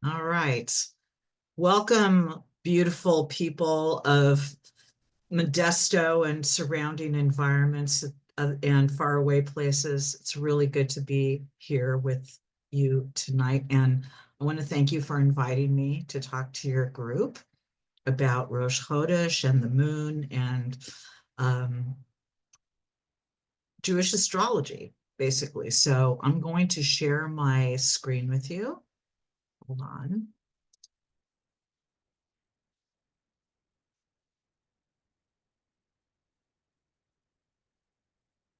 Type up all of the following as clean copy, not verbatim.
All right. Welcome, beautiful people of Modesto and surrounding environments and faraway places. It's really good to be here with you tonight. And I want to thank you for inviting me to talk to your group about Rosh Chodesh and the moon and um, Jewish astrology, basically. So I'm going to share my screen with you. Hold on.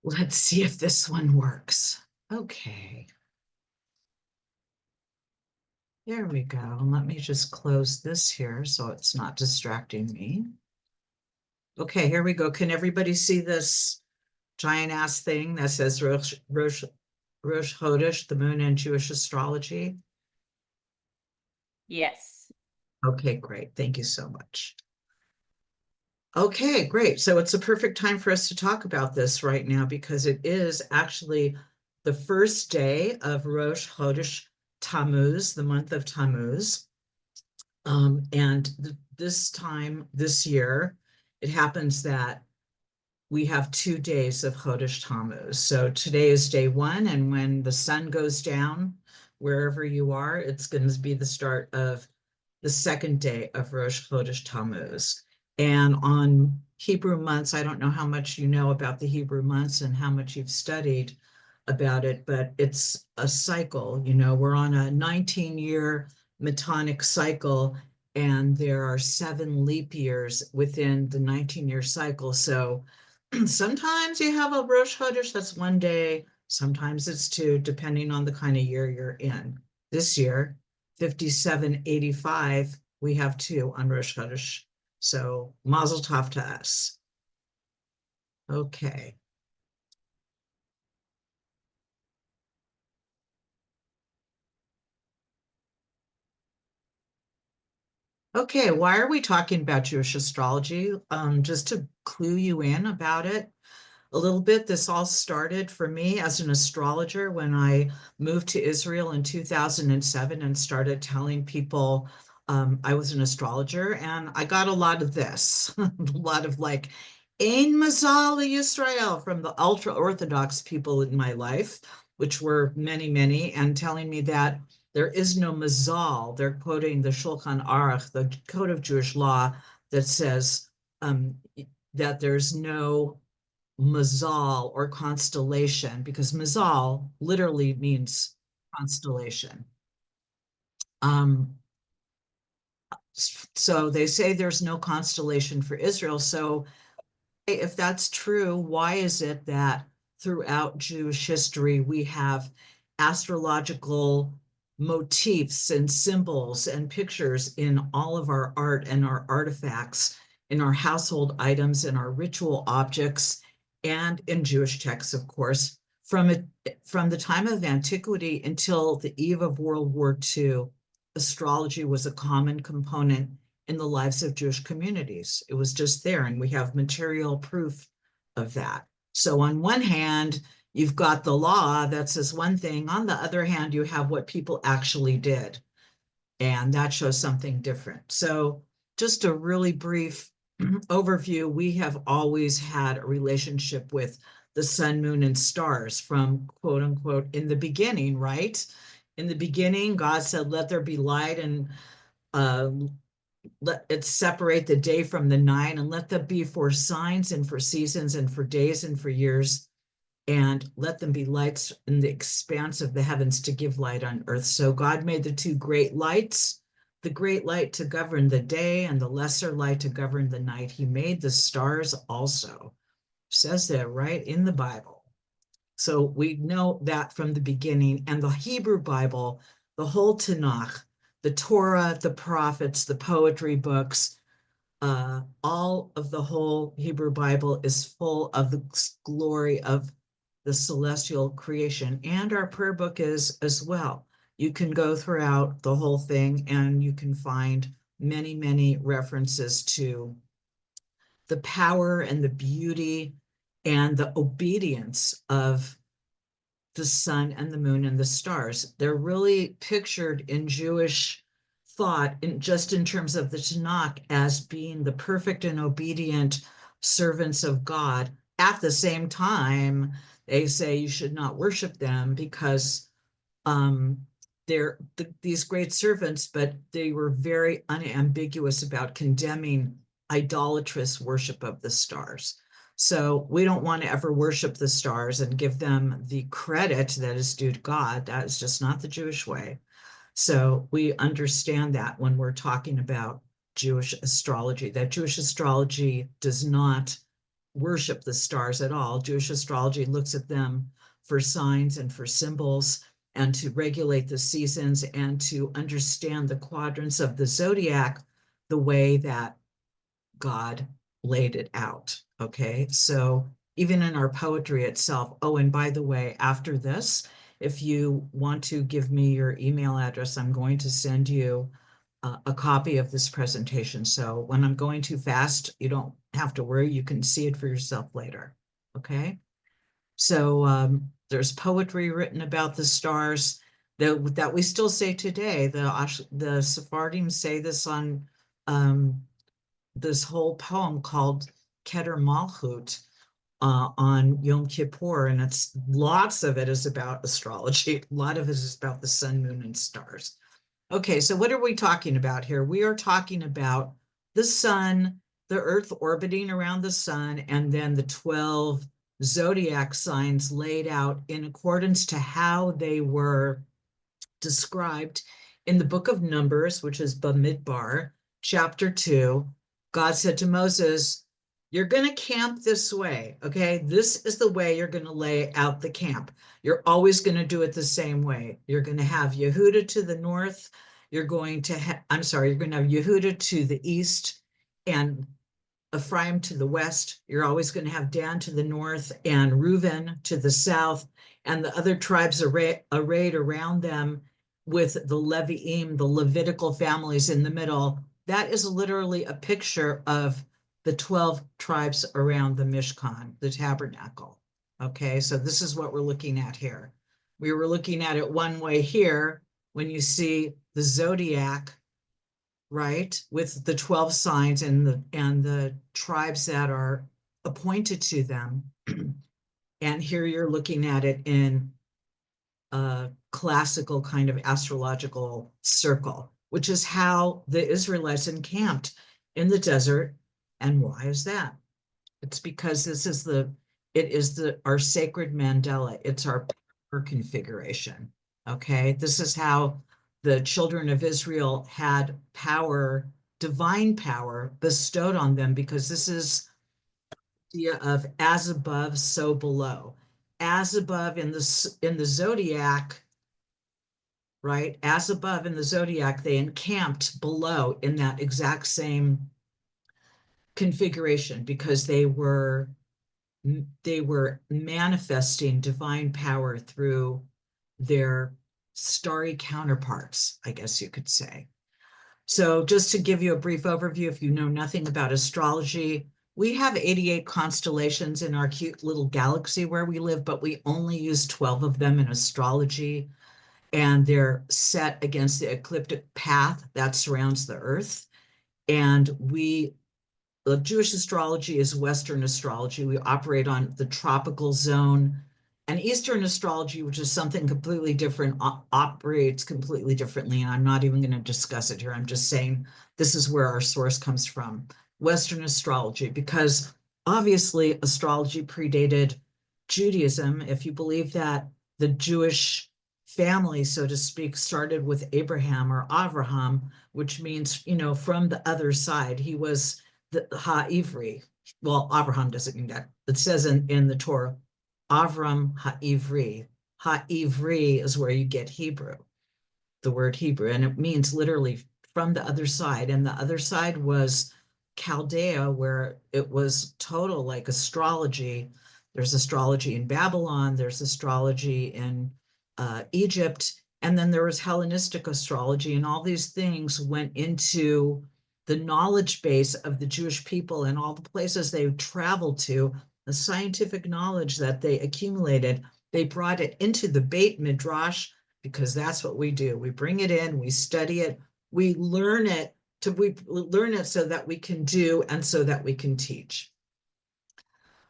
Let's see if this one works. Okay. There we go. And let me just close this here so it's not distracting me. Okay, here we go. Can everybody see this giant ass thing that says Rosh Chodesh, the moon and Jewish astrology? Yes. Okay, great. Thank you so much. Okay, great. So it's a perfect time for us to talk about this right now because it is actually the first day of Rosh Chodesh Tammuz, the month of Tammuz. And this time, this year, it happens that we have 2 days of Chodesh Tammuz. So today is day one, and when the sun goes down, wherever you are, it's going to be the start of the second day of Rosh Chodesh Tammuz. And on Hebrew months, I don't know how much you know about the Hebrew months and how much you've studied about it, but it's a cycle. You know, we're on a 19-year Metonic cycle, and there are 7 leap years within the 19-year cycle. So sometimes you have a Rosh Chodesh that's one day, sometimes it's two, depending on the kind of year you're in. This year, 5785, we have 2 on Rosh Chodesh. So mazel tov to us. Okay. Okay, why are we talking about Jewish astrology? Just to clue you in about it a little bit, this all started for me as an astrologer when I moved to Israel in 2007 and started telling people I was an astrologer. And I got a lot of this, a lot of like, Ein Mazal Yisrael from the ultra Orthodox people in my life, which were many, many, and telling me that there is no Mazal. They're quoting the Shulchan Aruch, the Code of Jewish Law, that says that there's no Mazal or constellation, because Mazal literally means constellation. Um, so they say there's no constellation for Israel. So if that's true, why is it that throughout Jewish history we have astrological motifs and symbols and pictures in all of our art and our artifacts, in our household items, in our ritual objects, and in Jewish texts, of course, from the time of antiquity until the eve of World War II? Astrology was a common component in the lives of Jewish communities. It was just there, and we have material proof of that. So on one hand, you've got the law that says one thing. On the other hand, you have what people actually did, and that shows something different. So just a really brief overview, we have always had a relationship with the sun, moon, and stars from quote unquote in the beginning, right? In the beginning, God said, let there be light, and uh, let it separate the day from the night, and let them be for signs and for seasons and for days and for years, and let them be lights in the expanse of the heavens to give light on earth. So God made the 2 great lights, the great light to govern the day and the lesser light to govern the night. He made the stars also. Says that right in the Bible. So we know that from the beginning. And the Hebrew Bible, the whole Tanakh, the Torah, the prophets, the poetry books, all of the whole Hebrew Bible is full of the glory of the celestial creation. And our prayer book is as well. You can go throughout the whole thing and you can find many, many references to the power and the beauty and the obedience of the sun and the moon and the stars. They're really pictured in Jewish thought in just in terms of the Tanakh as being the perfect and obedient servants of God. At the same time, they say you should not worship them because um, they're these great servants, but they were very unambiguous about condemning idolatrous worship of the stars. So we don't want to ever worship the stars and give them the credit that is due to God. That is just not the Jewish way. So we understand that when we're talking about Jewish astrology, that Jewish astrology does not worship the stars at all. Jewish astrology looks at them for signs and for symbols and to regulate the seasons and to understand the quadrants of the zodiac the way that God laid it out. Okay, so even in our poetry itself. Oh, and by the way, after this, if you want to give me your email address, I'm going to send you a copy of this presentation. So when I'm going too fast, you don't have to worry. You can see it for yourself later. Okay. So there's poetry written about the stars that we still say today. The Sephardim say this on this whole poem called Keter Malchut on Yom Kippur, and it's lots of it is about astrology. A lot of it is about the sun, moon, and stars. Okay, so what are we talking about here? We are talking about the sun, the earth orbiting around the sun, and then the 12 zodiac signs laid out in accordance to how they were described in the book of Numbers, which is Bamidbar, chapter 2. God said to Moses, you're going to camp this way, okay? This is the way you're going to lay out the camp. You're always going to do it the same way. You're going to have Yehuda to the north. You're going to have Yehuda to the east and Ephraim to the west. You're always going to have Dan to the north and Reuben to the south, and the other tribes arrayed around them with the Leviim, the Levitical families in the middle. That is literally a picture of the 12 tribes around the Mishkan, the tabernacle. Okay, so this is what we're looking at here. We were looking at it one way here when you see the zodiac, right, with the 12 signs and the tribes that are appointed to them. And here you're looking at it in a classical kind of astrological circle, which is how the Israelites encamped in the desert. And why is that? It's because it is our sacred mandala. It's our power configuration. Okay, this is how the children of Israel had power, divine power bestowed on them, because this is the idea of as above, so below. As above in the zodiac, right? As above in the zodiac, they encamped below in that exact same configuration because they were manifesting divine power through their starry counterparts, I guess you could say. So just to give you a brief overview, if you know nothing about astrology, we have 88 constellations in our cute little galaxy where we live, but we only use 12 of them in astrology, and they're set against the ecliptic path that surrounds the Earth. And the Jewish astrology is Western astrology. We operate on the tropical zone. And Eastern astrology, which is something completely different, operates completely differently. And I'm not even going to discuss it here. I'm just saying this is where our source comes from. Western astrology, because obviously astrology predated Judaism. If you believe that the Jewish family, so to speak, started with Abraham or Avraham, which means, from the other side. He was the Ha-Ivri. Well, Abraham doesn't mean that. It says in the Torah, Avram Ha-Ivri. Ha-Ivri is where you get Hebrew, the word Hebrew, and it means literally from the other side. And the other side was Chaldea, where it was total like astrology. There's astrology in Babylon, there's astrology in Egypt, and then there was Hellenistic astrology, and all these things went into the knowledge base of the Jewish people and all the places they traveled to, the scientific knowledge that they accumulated. They brought it into the Beit Midrash, because that's what we do. We bring it in, we study it, we learn it so that we can do and so that we can teach.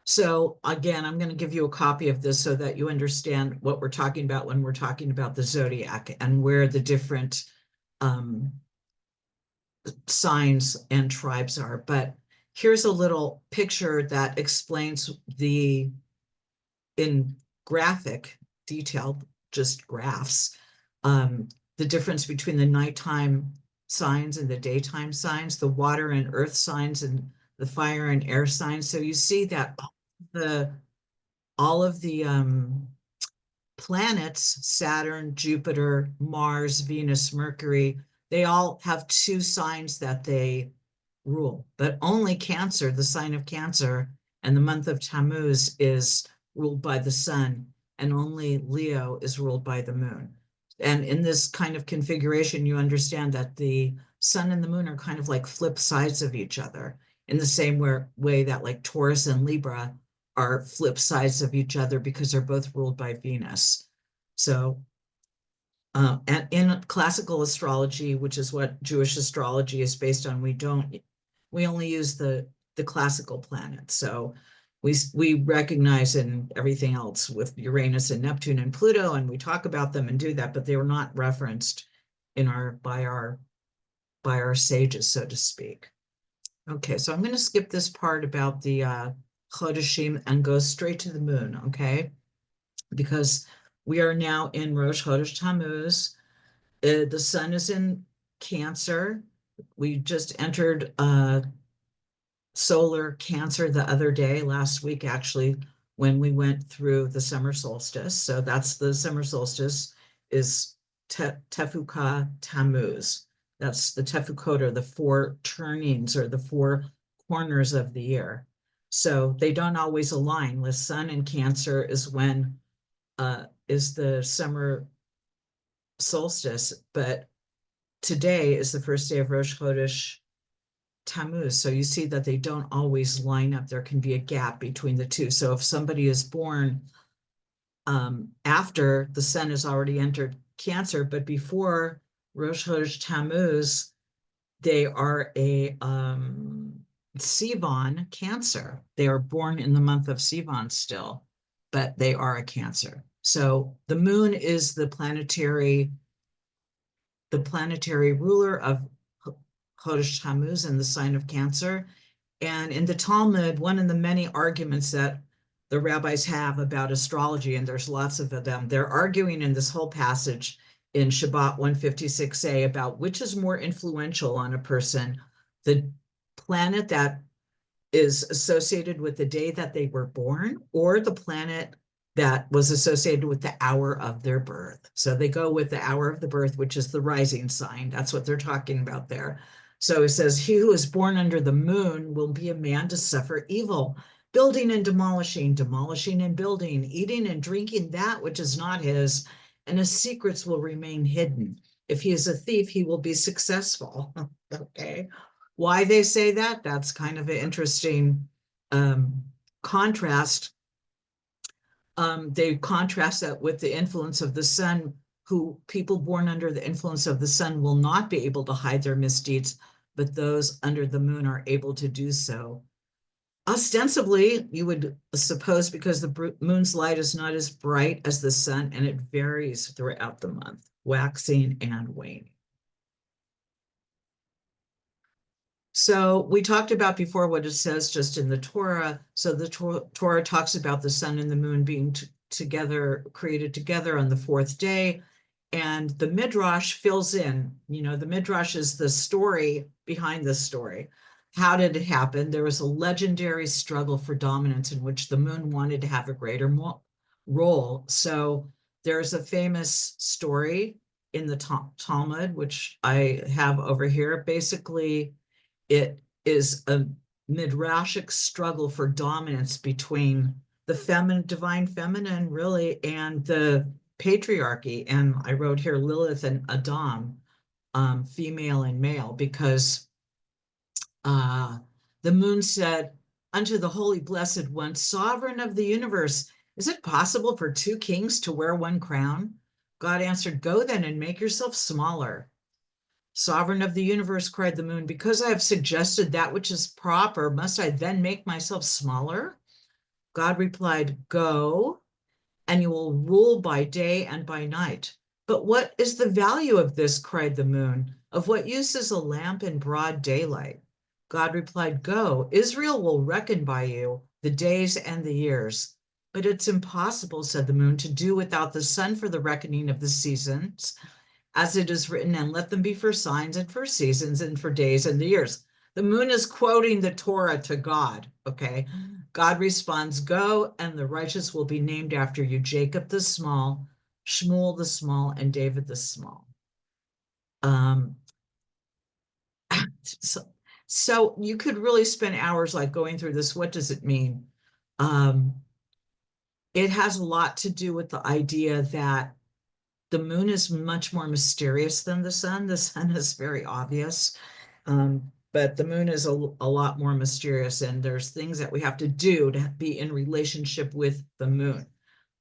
So again, I'm going to give you a copy of this so that you understand what we're talking about when we're talking about the zodiac and where the different signs and tribes are. But here's a little picture that explains in graphic detail, just graphs, the difference between the nighttime signs and the daytime signs, the water and earth signs and the fire and air signs. So you see that all of the planets, Saturn, Jupiter, Mars, Venus, Mercury, they all have two signs that they rule, but only Cancer, the sign of Cancer, and the month of Tammuz is ruled by the sun, and only Leo is ruled by the moon. And in this kind of configuration, you understand that the sun and the moon are kind of like flip sides of each other, in the same way that like Taurus and Libra are flip sides of each other because they're both ruled by Venus. So and in classical astrology, which is what Jewish astrology is based on, we only use the classical planets. So we recognize in everything else with Uranus and Neptune and Pluto, and we talk about them and do that, but they were not referenced in by our sages, so to speak. Okay, so I'm going to skip this part about the Chodeshim and go straight to the moon, okay? Because we are now in Rosh Chodesh Tammuz. The sun is in Cancer. We just entered solar Cancer the other day, last week actually, when we went through the summer solstice. So that's the summer solstice is Tefuka Tammuz. That's the Tefukot, or the four turnings or the four corners of the year. So they don't always align. The sun in Cancer is when is the summer solstice, but today is the first day of Rosh Chodesh Tammuz. So you see that they don't always line up. There can be a gap between the two. So if somebody is born after the sun has already entered Cancer, but before Rosh Chodesh Tammuz, they are a Sivan Cancer. They are born in the month of Sivan still, but they are a Cancer. So the moon is the planetary ruler of Chodesh Tammuz and the sign of Cancer. And in the Talmud, one of the many arguments that the rabbis have about astrology, and there's lots of them, they're arguing in this whole passage in Shabbat 156a about which is more influential on a person, the planet that is associated with the day that they were born, or the planet that was associated with the hour of their birth. So they go with the hour of the birth, which is the rising sign. That's what they're talking about there. So it says, he who is born under the moon will be a man to suffer evil, building and demolishing, demolishing and building, eating and drinking that which is not his, and his secrets will remain hidden. If he is a thief, he will be successful. Okay. Why they say that? That's kind of an interesting contrast. They contrast that with the influence of the sun, who people born under the influence of the sun will not be able to hide their misdeeds, but those under the moon are able to do so. Ostensibly, you would suppose because the moon's light is not as bright as the sun, and it varies throughout the month, waxing and waning. So we talked about before what it says just in the Torah. So the Torah talks about the sun and the moon being together, created together on the fourth day. And the Midrash fills in, the Midrash is the story behind the story. How did it happen? There was a legendary struggle for dominance in which the moon wanted to have a greater role. So there's a famous story in the Talmud, which I have over here. Basically, it is a midrashic struggle for dominance between the divine feminine, really, and the patriarchy. And I wrote here Lilith and Adam, female and male, because the moon said unto the holy blessed one, sovereign of the universe, is it possible for two kings to wear one crown? God answered, go then and make yourself smaller. Sovereign of the universe, cried the moon, because I have suggested that which is proper, must I then make myself smaller? God replied, go, and you will rule by day and by night. But what is the value of this? Cried the moon. Of what use is a lamp in broad daylight? God replied, go, Israel will reckon by you the days and the years. But it's impossible, said the moon, to do without the sun for the reckoning of the seasons, as it is written, and let them be for signs and for seasons and for days and the years. The moon is quoting the Torah to God, okay? God responds, go, and the righteous will be named after you, Jacob the small, Shmuel the small, and David the small. Um, so you could really spend hours like going through this. What does it mean? Um, it has a lot to do with the idea that the moon is much more mysterious than the sun. The sun is very obvious, but the moon is a lot more mysterious, and there's things that we have to do to be in relationship with the moon.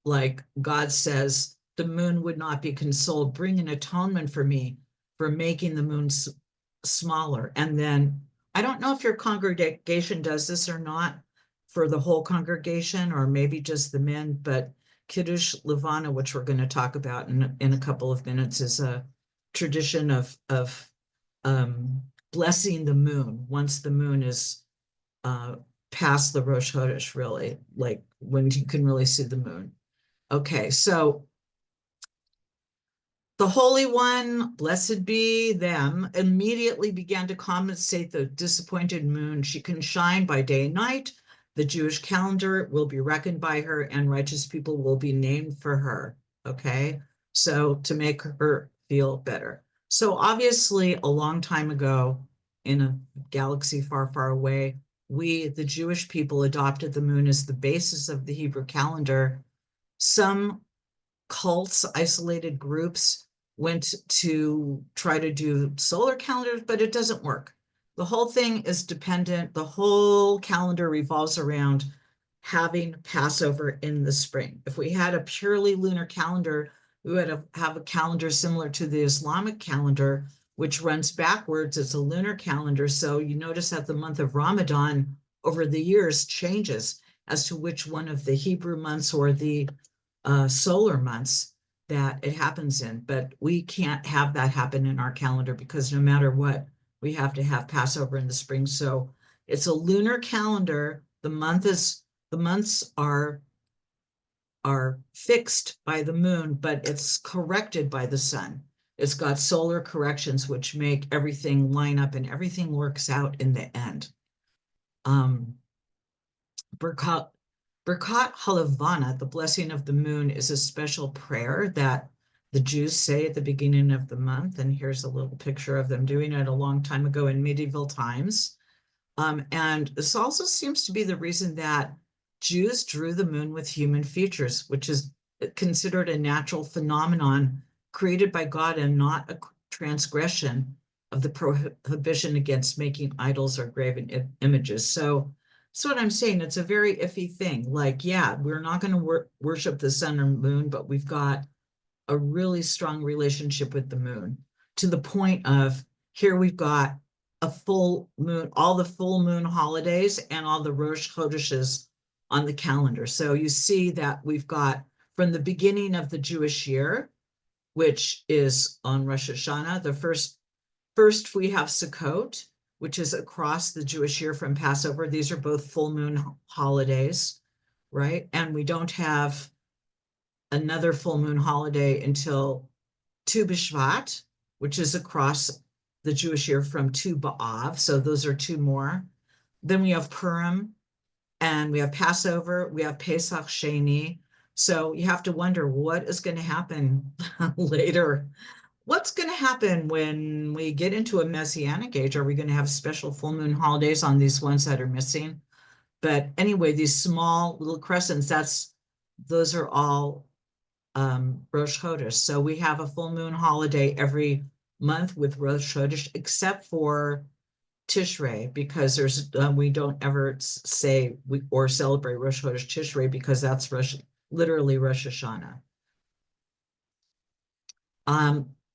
Like God says, the moon would not be consoled. Bring an atonement for me for making the moon smaller. And then I don't know if your congregation does this or not for the whole congregation, or maybe just the men, but Kiddush Levana, which we're going to talk about in a couple of minutes, is a tradition of blessing the moon once the moon is past the Rosh Chodesh, really, like when you can really see the moon. Okay, so the Holy One, blessed be them, immediately began to compensate the disappointed moon. She can shine by day and night. The Jewish calendar will be reckoned by her, and righteous people will be named for her. Okay, so to make her feel better. So obviously, a long time ago, in a galaxy far, far away, we, the Jewish people, adopted the moon as the basis of the Hebrew calendar. Some cults, isolated groups went to try to do solar calendars, but it doesn't work. The whole thing is dependent. The whole calendar revolves around having Passover in the spring. If we had a purely lunar calendar, we would have a calendar similar to the Islamic calendar, which runs backwards. It's a lunar calendar. So you notice that the month of Ramadan over the years changes as to which one of the Hebrew months or the solar months that it happens in, but we can't have that happen in our calendar because no matter what, we have to have Passover in the spring. So it's a lunar calendar. The months are fixed by the moon, but it's corrected by the sun. It's got solar corrections, which make everything line up and everything works out in the end. Birkat Halavana, the blessing of the moon, is a special prayer that the Jews say at the beginning of the month. And here's a little picture of them doing it a long time ago in medieval times. And this also seems to be the reason that Jews drew the moon with human features, which is considered a natural phenomenon created by God and not a transgression of the prohibition against making idols or graven images. So that's what I'm saying. It's a very iffy thing. Like, yeah, we're not going to worship the sun or moon, but we've got a really strong relationship with the moon to the point of here we've got a full moon, all the full moon holidays and all the Rosh Chodeshes on the calendar. So you see that we've got from the beginning of the Jewish year, which is on Rosh Hashanah, the first we have Sukkot, which is across the Jewish year from Passover. These are both full moon holidays, right? And we don't have another full moon holiday until Tu B'Shvat, which is across the Jewish year from Tu B'Av. So those are two more. Then we have Purim, and we have Passover, we have Pesach Sheni. So you have to wonder what is going to happen later. What's going to happen when we get into a Messianic age? Are we going to have special full moon holidays on these ones that are missing? But anyway, these small little crescents, those are all Rosh Chodesh. So we have a full moon holiday every month with Rosh Chodesh, except for Tishrei, because we don't ever say or celebrate Rosh Chodesh Tishrei because that's literally Rosh Hashanah.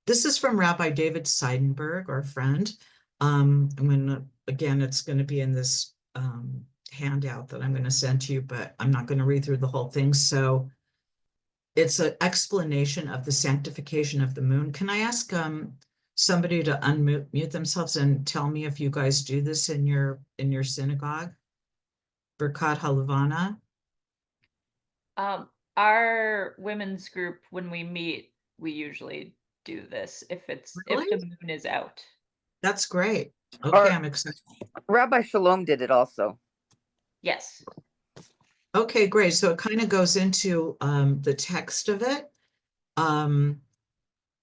This is from Rabbi David Seidenberg, our friend. Again, it's going to be in this handout that I'm going to send to you, but I'm not going to read through the whole thing. So it's an explanation of the sanctification of the moon. Can I ask somebody to unmute themselves and tell me if you guys do this in your synagogue? Birkat Halavana. Our women's group, when we meet, we usually do this if Really? the moon is out. That's great. Okay, Or I'm excited. Rabbi Shalom did it also. Yes. Okay, great. So it kind of goes into the text of it. A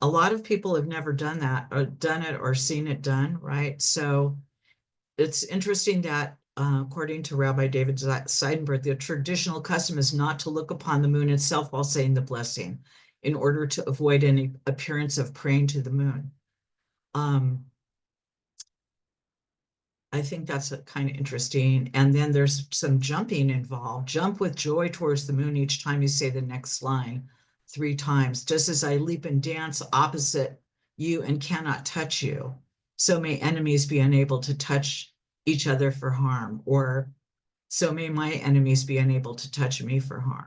lot of people have never done that or done it or seen it done, right? So it's interesting that according to Rabbi David Seidenberg, the traditional custom is not to look upon the moon itself while saying the blessing in order to avoid any appearance of praying to the moon. I think that's kind of interesting. And then there's some jumping involved. Jump with joy towards the moon each time you say the next line 3 times. Just as I leap and dance opposite you and cannot touch you, so may enemies be unable to touch each other for harm, or so may my enemies be unable to touch me for harm.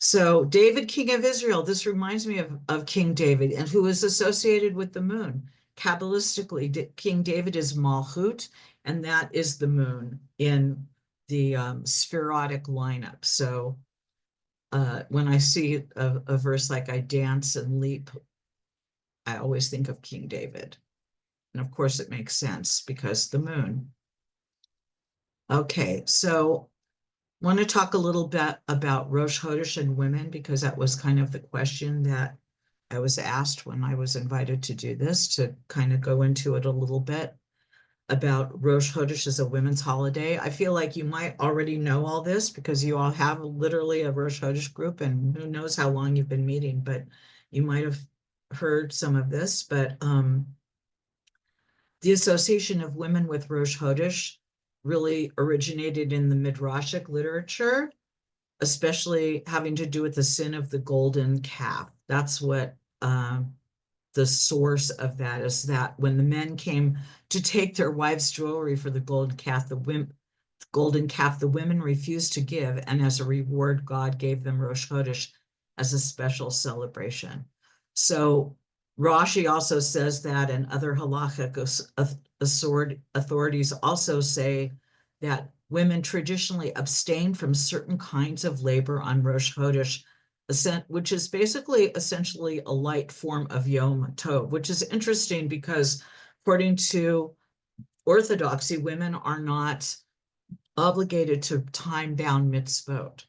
So David, king of Israel, this reminds me of King David, and who is associated with the moon. Kabbalistically, King David is Malchut, and that is the moon in the spherotic lineup. So when I see a verse like I dance and leap, I always think of King David. And of course, it makes sense because the moon. Okay, so want to talk a little bit about Rosh Chodesh and women because that was kind of the question that I was asked when I was invited to do this, to kind of go into it a little bit about Rosh Chodesh as a women's holiday. I feel like you might already know all this because you all have literally a Rosh Chodesh group, and who knows how long you've been meeting, but you might have heard some of this. But the association of women with Rosh Chodesh really originated in the Midrashic literature, especially having to do with the sin of the golden calf. That's what the source of that is, that when the men came to take their wives' jewelry for the golden calf, the women refused to give, and as a reward, God gave them Rosh Chodesh as a special celebration. So Rashi also says that, and other halachic authorities also say that women traditionally abstain from certain kinds of labor on Rosh Chodesh, which is basically essentially a light form of Yom Tov, which is interesting because according to Orthodoxy, women are not obligated to time-bound mitzvot.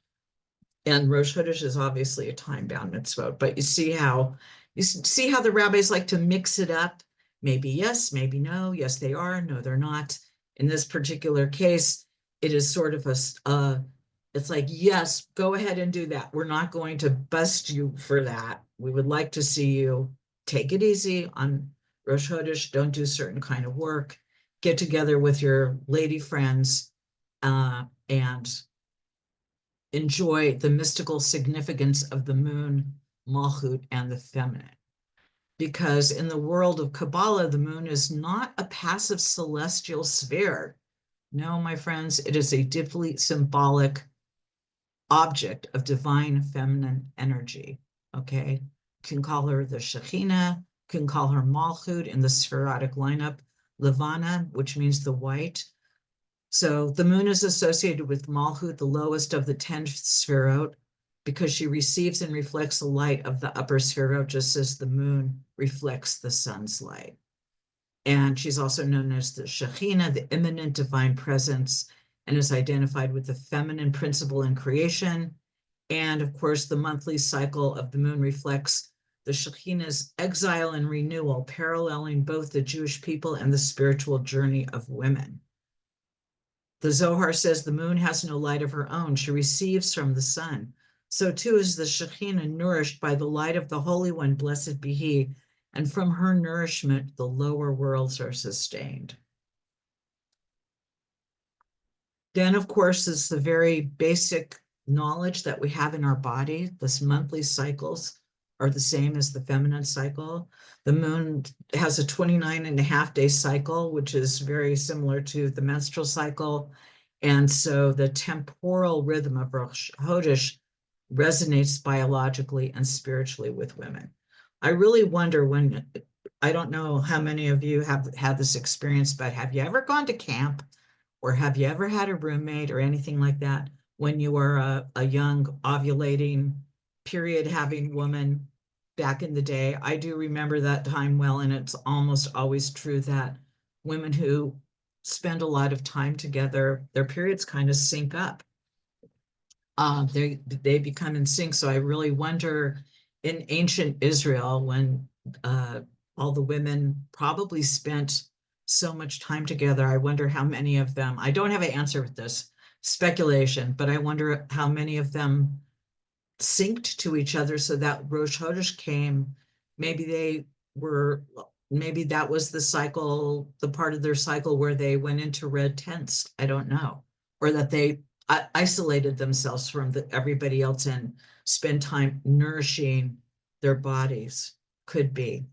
And Rosh Chodesh is obviously a time-bound mitzvot, but you see how the rabbis like to mix it up. Maybe yes, maybe no. Yes, they are. No, they're not. In this particular case, it is sort of it's like, yes, go ahead and do that. We're not going to bust you for that. We would like to see you take it easy on Rosh Chodesh. Don't do certain kind of work. Get together with your lady friends and enjoy the mystical significance of the moon, Malchut, and the feminine. Because in the world of Kabbalah, the moon is not a passive celestial sphere. No, my friends, it is a deeply symbolic object of divine feminine energy. Okay, can call her the Shekhinah, can call her Malchut in the spherotic lineup, Levana, which means the white. So the moon is associated with Malchut, the lowest of the 10 sferot, because she receives and reflects the light of the upper sferot, just as the moon reflects the sun's light. And she's also known as the Shekhinah, the immanent divine presence, and is identified with the feminine principle in creation. And of course, the monthly cycle of the moon reflects the Shekhinah's exile and renewal, paralleling both the Jewish people and the spiritual journey of women. The Zohar says the moon has no light of her own. She receives from the sun. So too is the Shekhinah nourished by the light of the Holy One, blessed be he, and from her nourishment, the lower worlds are sustained. Then, of course, is the very basic knowledge that we have in our body, this monthly cycles are the same as the feminine cycle. The moon has a 29.5 day cycle, which is very similar to the menstrual cycle. And so the temporal rhythm of Rosh Chodesh resonates biologically and spiritually with women. I really wonder when, I don't know how many of you have had this experience, but have you ever gone to camp or have you ever had a roommate or anything like that when you were a young ovulating period having woman back in the day? I do remember that time well, and it's almost always true that women who spend a lot of time together, their periods kind of sync up. They become in sync. So I really wonder in ancient Israel when all the women probably spent so much time together. I wonder how many of them, I don't have an answer with this speculation, but I wonder how many of them synced to each other so that Rosh Chodesh came. Maybe they were, maybe that was the cycle, the part of their cycle where they went into red tents. I don't know. Or that they isolated themselves from everybody else and spend time nourishing their bodies. Could be.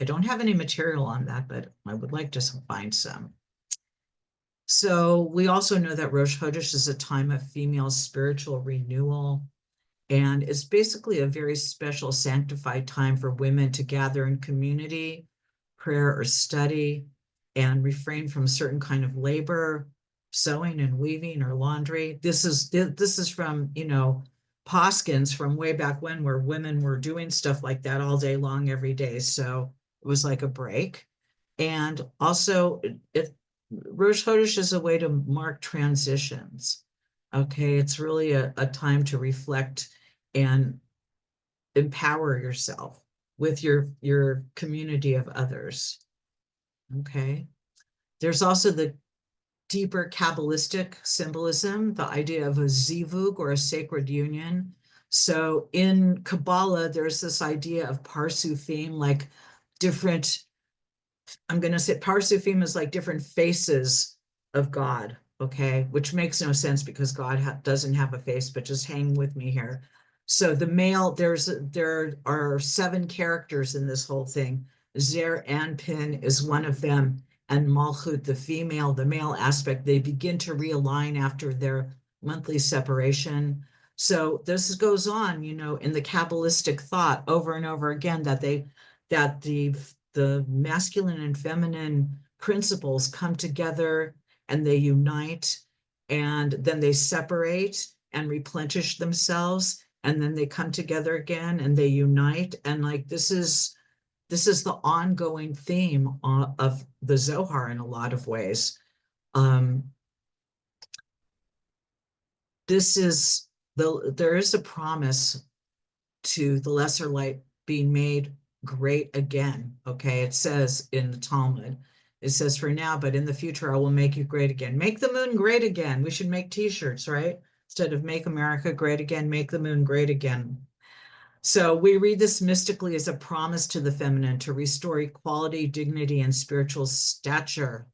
I don't have any material on that, but I would like to find some. So we also know that Rosh Chodesh is a time of female spiritual renewal. And it's basically a very special sanctified time for women to gather in community, prayer or study, and refrain from certain kind of labor, sewing and weaving or laundry. This is from, Poskins from way back when, where women were doing stuff like that all day long, every day. So it was like a break. And also Rosh Chodesh is a way to mark transitions. Okay, it's really a time to reflect and empower yourself with your community of others. Okay. There's also the deeper Kabbalistic symbolism, the idea of a zivug or a sacred union. So in Kabbalah, there's this idea of parsufim, like different, I'm going to say parsufim is like different faces of God, okay, which makes no sense because God doesn't have a face, but just hang with me here. So the male, there are 7 characters in this whole thing. Zer Anpin is one of them, and Malchut, the male aspect, they begin to realign after their monthly separation. So this goes on, in the Kabbalistic thought over and over again that the masculine and feminine principles come together and they unite, and then they separate and replenish themselves, and then they come together again and they unite. And like this is the ongoing theme of the Zohar in a lot of ways. There is a promise to the lesser light being made great again. Okay, it says in the Talmud, it says, for now, but in the future, I will make you great again. Make the moon great again. We should make t-shirts, right? Instead of make America great again, make the moon great again. So we read this mystically as a promise to the feminine to restore equality, dignity, and spiritual stature.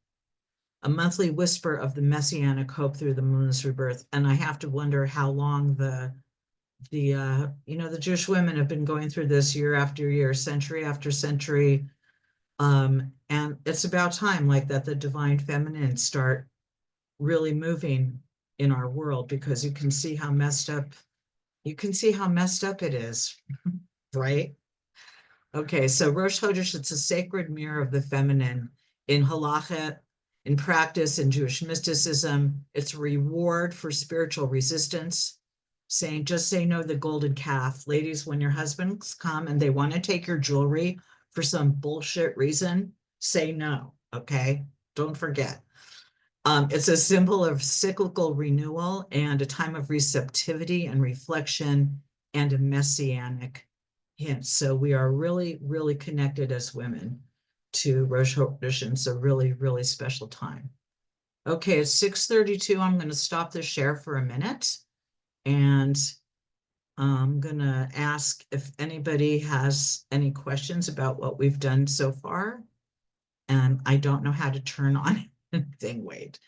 A monthly whisper of the messianic hope through the moon's rebirth. And I have to wonder how long the Jewish women have been going through this year after year, century after century. And it's about time like that the divine feminine start really moving in our world, because you can see how messed up it is, right? Okay, so Rosh Chodesh, it's a sacred mirror of the feminine in halacha, in practice, in Jewish mysticism. It's a reward for spiritual resistance, saying, just say no to the golden calf. Ladies, when your husbands come and they want to take your jewelry for some bullshit reason, say no, okay? Don't forget. It's a symbol of cyclical renewal and a time of receptivity and reflection and a messianic hint. So we are really, really connected as women to Rosh Chodesh. It's a really, really special time. Okay, it's 6:32. I'm going to stop the share for a minute, and I'm going to ask if anybody has any questions about what we've done so far. And I don't know how to turn on anything. Wait.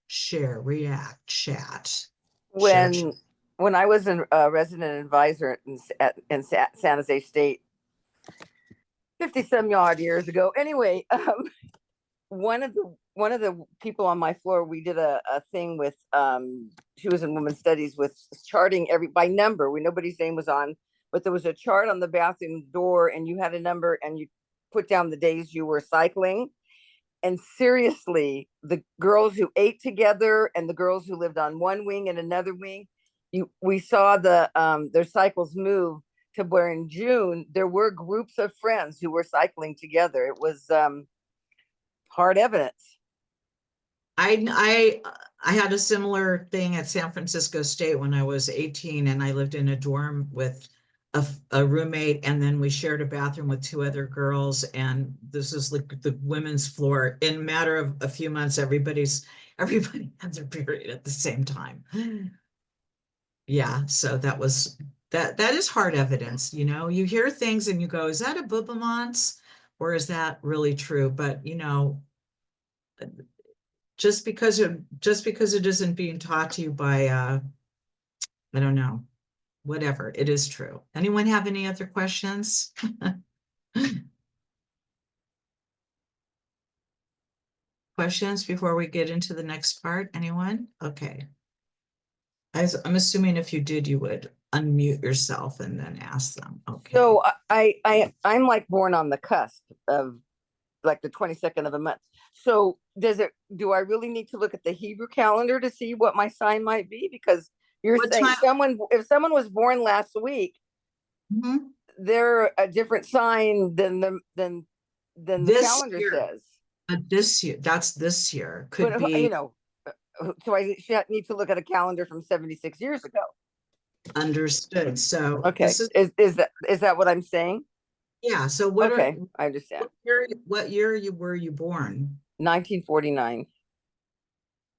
Share, react, chat. When when I was a resident advisor in San Jose State 50 some odd years ago. Anyway, one of the people on my floor, we did a thing with she was in women's studies with charting every by number. Nobody's name was on, but there was a chart on the bathroom door, and you had a number, and you put down the days you were cycling. And seriously, the girls who ate together and the girls who lived on one wing and another wing, we saw their cycles move to where in June there were groups of friends who were cycling together. It was hard evidence. I had a similar thing at San Francisco State when I was 18, and I lived in a dorm with a roommate, and then we shared a bathroom with two other girls, and this is like the women's floor. In a matter of a few months, everybody had their period at the same time. Yeah, so that is hard evidence, you know. You hear things and you go, is that a bubamance or is that really true? But you know, just because it isn't being taught to you by I don't know, whatever, it is true. Anyone have any other questions? Questions before we get into the next part? Anyone? Okay. I'm assuming if you did, you would unmute yourself and then ask them. Okay. So I'm like born on the cusp of like the 22nd of a month. So do I really need to look at the Hebrew calendar to see what my sign might be? Because you're What saying time? if someone was born last week, Mhm. they're a different sign than the This calendar year, says. this year, that's this year. Could But be so I need to look at a calendar from 76 years ago. understood. So Okay. this is, Is that what I'm saying? yeah. So Okay, I understand. what year were you born? 1949,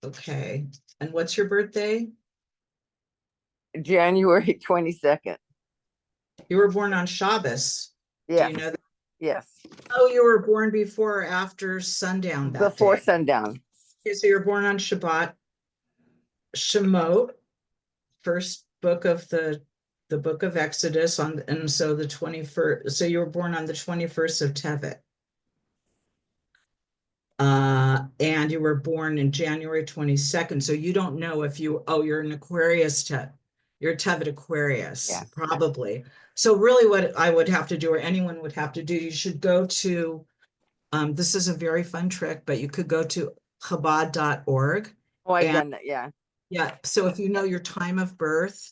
Okay. And what's your birthday? January 22nd. You were born on Shabbos. Do you Yes. know that? Yes. Oh, you were born before or after sundown that Before day. sundown. Okay, so you're born on Shabbat, Shemot, first book of the book of Exodus on, and so the 21st, so you were born on the 21st of Tevet. And you were born in January 22nd. So you don't know if you're an Aquarius, you're Tevet Aquarius, Yeah. probably. So really what I would have to do, or anyone would have to do, you should go to, this is a very fun trick, but you could go to Chabad.org. Oh, I've And done that. Yeah. yeah, so if you know your time of birth,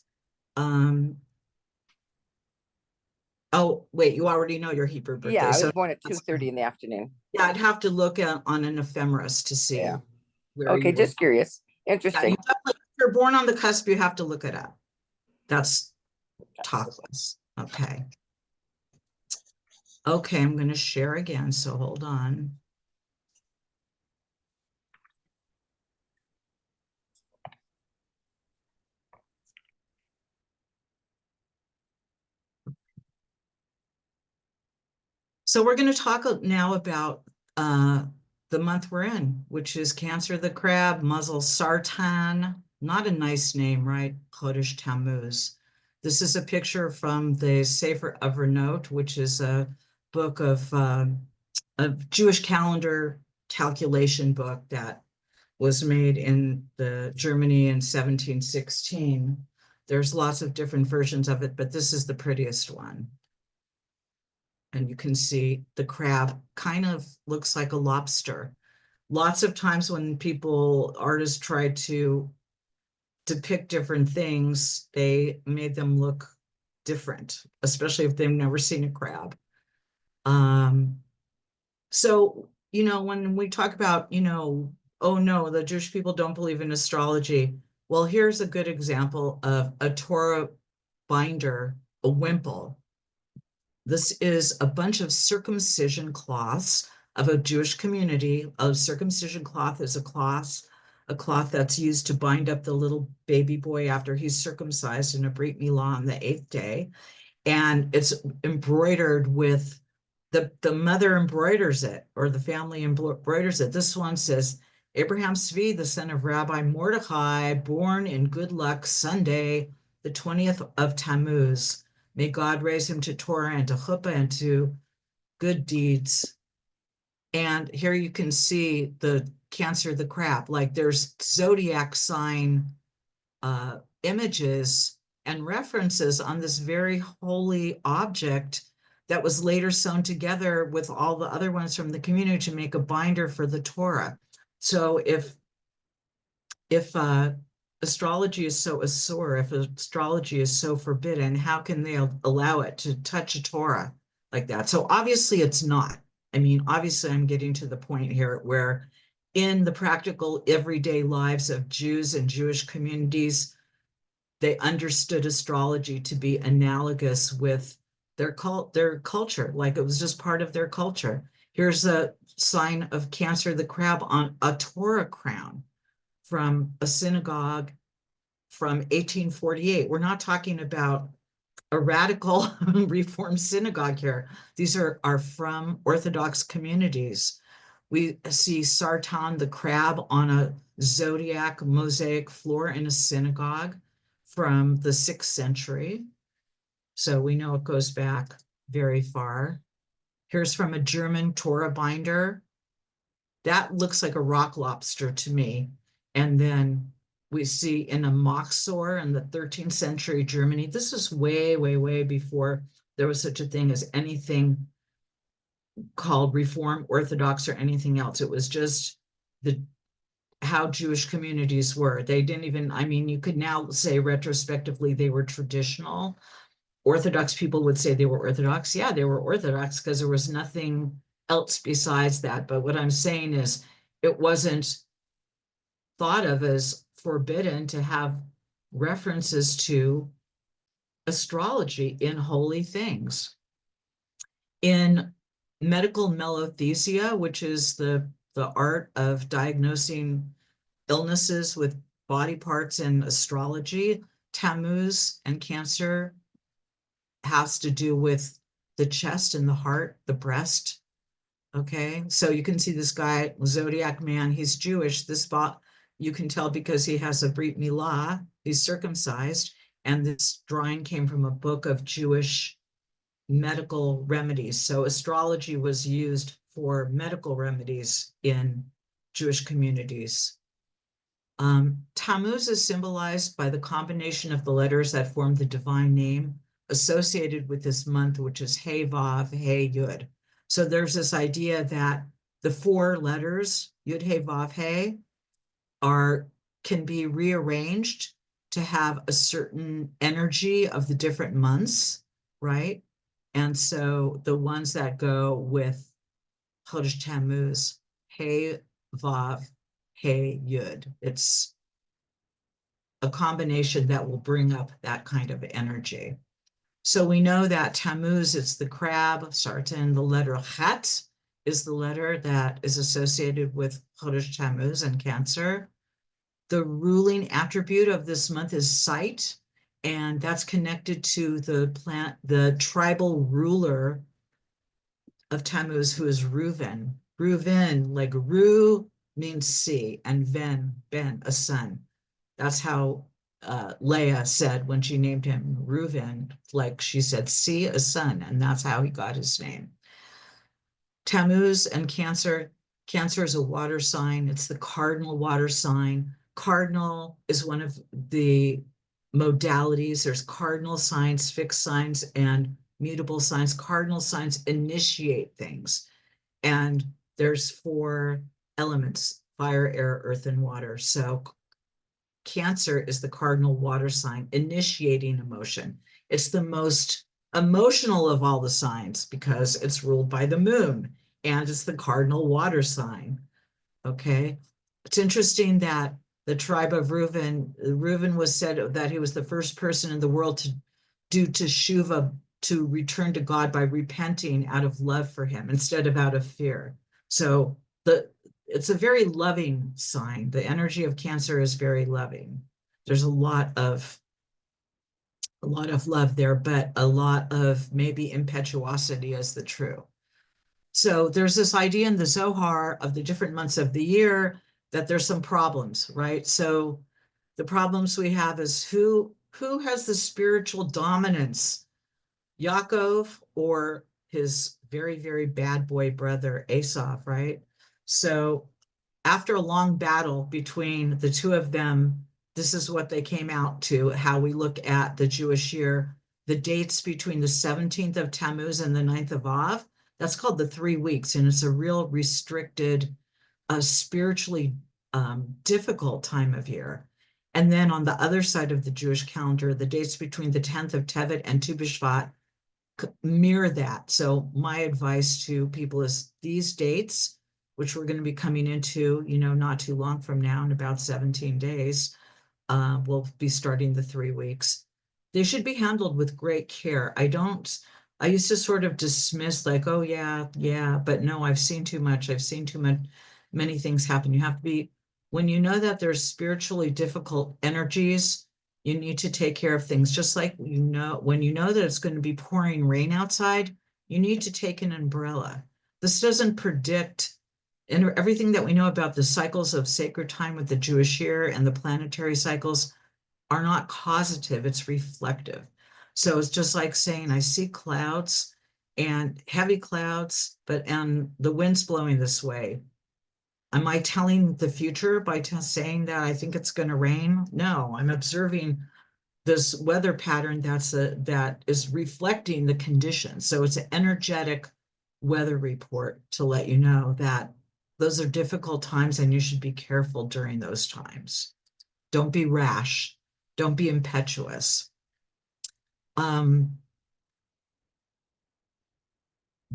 oh, wait, you already know your Hebrew Yeah. birthday. I So was born at 2:30 in the afternoon. yeah, I'd have to look on an ephemeris to see Yeah. where Okay. you were. Just curious. Yeah, Interesting. if you're born on the cusp, you have to look it up. That's topless. Okay. Okay, I'm going to share again, so hold on. So we're going to talk now about the month we're in, which is Cancer the Crab, Muzzle Sartan. Not a nice name, right? Chodesh Tammuz. This is a picture from the Sefer Evernote, which is a book of a Jewish calendar calculation book that was made in the Germany in 1716. There's lots of different versions of it, but this is the prettiest one. And you can see the crab kind of looks like a lobster. Lots of times when artists try to depict different things, they made them look different, especially if they've never seen a crab. So, you know, when we talk about, you know, oh no, the Jewish people don't believe in astrology. Well, here's a good example of a Torah binder, a wimple. This is a bunch of circumcision cloths of a Jewish community. A circumcision cloth is a cloth that's used to bind up the little baby boy after he's circumcised in a Brit Milah on the 8th day. And it's embroidered with the mother embroiders it, or the family embroiders it. This one says, Abraham Svi, the son of Rabbi Mordechai, born in good luck Sunday, the 20th of Tammuz. May God raise him to Torah and to chuppah and to good deeds. And here you can see the Cancer, the crab, like there's zodiac sign images and references on this very holy object that was later sewn together with all the other ones from the community to make a binder for the Torah. So if astrology is so asur, if astrology is so forbidden, how can they allow it to touch a Torah like that? So obviously it's not. I mean, obviously I'm getting to the point here where in the practical everyday lives of Jews and Jewish communities, they understood astrology to be analogous with their culture, like it was just part of their culture. Here's a sign of Cancer, the crab, on a Torah crown from a synagogue from 1848. We're not talking about a radical Reform synagogue here. These are from Orthodox communities. We see Sartan, the crab, on a zodiac mosaic floor in a synagogue from the 6th century. So we know it goes back very far. Here's from a German Torah binder. That looks like a rock lobster to me. And then we see in a Moxor in the 13th century Germany. This is way, way, way before there was such a thing as anything called Reform, Orthodox, or anything else. It was just how Jewish communities were. They didn't even, I mean, you could now say retrospectively they were traditional. Orthodox people would say they were Orthodox. Yeah, they were Orthodox because there was nothing else besides that. But what I'm saying is it wasn't thought of as forbidden to have references to astrology in holy things. In medical melothesia, which is the art of diagnosing illnesses with body parts in astrology, Tammuz and Cancer has to do with the chest and the heart, the breast. Okay, so you can see this guy, zodiac man, he's Jewish. This spot you can tell because he has a Brit Milah, he's circumcised, and this drawing came from a book of Jewish medical remedies. So astrology was used for medical remedies in Jewish communities. Tammuz is symbolized by the combination of the letters that form the divine name associated with this month, which is Hey Vav, Hey Yud. So there's this idea that the 4 letters, Yud, Hey, Vav, Hey, can be rearranged to have a certain energy of the different months, right? And so the ones that go with Chodesh Tammuz, Hey Vav, Hey Yud. It's a combination that will bring up that kind of energy. So we know that Tammuz, it's the crab, Sartan, the letter Chet is the letter that is associated with Chodesh Tammuz and Cancer. The ruling attribute of this month is sight, and that's connected to the tribal ruler of Tammuz, who is Reuven. Reuven, like Ru means see, and Ben, a son. That's how Leah said when she named him Reuven, like she said, see, a son, and that's how he got his name. Tammuz and Cancer. Cancer is a water sign. It's the cardinal water sign. Cardinal is one of the modalities. There's cardinal signs, fixed signs, and mutable signs. Cardinal signs initiate things. And there's 4 elements: fire, air, earth, and water. So Cancer is the cardinal water sign, initiating emotion. It's the most emotional of all the signs because it's ruled by the moon, and it's the cardinal water sign. Okay. It's interesting that the tribe of Reuven was said that he was the first person in the world to do teshuvah, to return to God by repenting out of love for him instead of out of fear. So it's a very loving sign. The energy of Cancer is very loving. There's a lot of love there, but a lot of maybe impetuosity as the true. So there's this idea in the Zohar of the different months of the year that there's some problems, right? So the problems we have is who who has the spiritual dominance, Yaakov or his very, very bad boy brother Esau, right? So after a long battle between the two of them, this is what they came out to, how we look at the Jewish year, the dates between the 17th of Tammuz and the 9th of Av. That's called the 3 weeks, and it's a real restricted, spiritually difficult time of year. And then on the other side of the Jewish calendar, the dates between the 10th of Tevet and Tu B'Shvat mirror that. So my advice to people is these dates, which we're going to be coming into, not too long from now, in about 17 days, we'll be starting the 3 weeks. They should be handled with great care. I used to sort of dismiss like, oh yeah, but no, I've seen too much. I've seen too much, many things happen. You have to be, when you know that there's spiritually difficult energies, you need to take care of things. Just like, when you know that it's going to be pouring rain outside, you need to take an umbrella. This doesn't predict, and everything that we know about the cycles of sacred time with the Jewish year and the planetary cycles are not causative, it's reflective. So it's just like saying, I see clouds and heavy clouds, and the wind's blowing this way. Am I telling the future by saying that I think it's going to rain? No, I'm observing this weather pattern that is reflecting the conditions. So it's an energetic weather report to let you know that those are difficult times and you should be careful during those times. Don't be rash. Don't be impetuous.